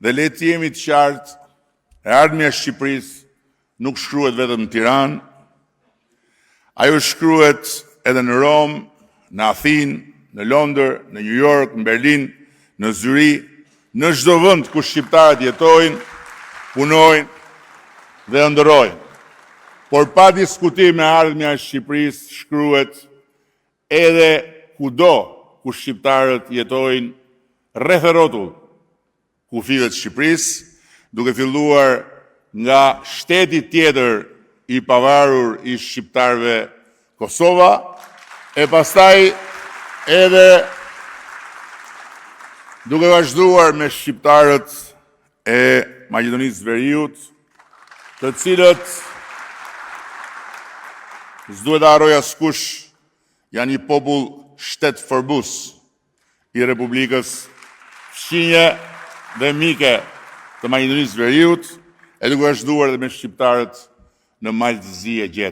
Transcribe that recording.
Dhe le të jemi të qartë, ardhmja e Shqipërisë nuk shkruhet vetëm në Tiranë, ajo shkruhet edhe në Rom, në Athinë, në Londër, në New York, në Berlin, në Zyri, në çdo vend ku shqiptarët jetojnë, punojnë dhe ëndërrojnë. Por pa diskutim e ardhmja e Shqipërisë shkruhet edhe kudo ku shqiptarët jetojnë rreth e rrotull kufive të Shqipërisë, duke filluar nga shteti tjetër i pavarur i shqiptarëve Kosova, e pastaj edhe duke vazhduar me shqiptarët e Maqedonisë Veriut, të cilët s'duhet ta harroj askush, janë një popull shtetëforbus i Republikës fqinje dhe mike të Maqedonisë Veriut, e duke vazhduar edhe me shqiptarët në Maltëzi e Gjetë.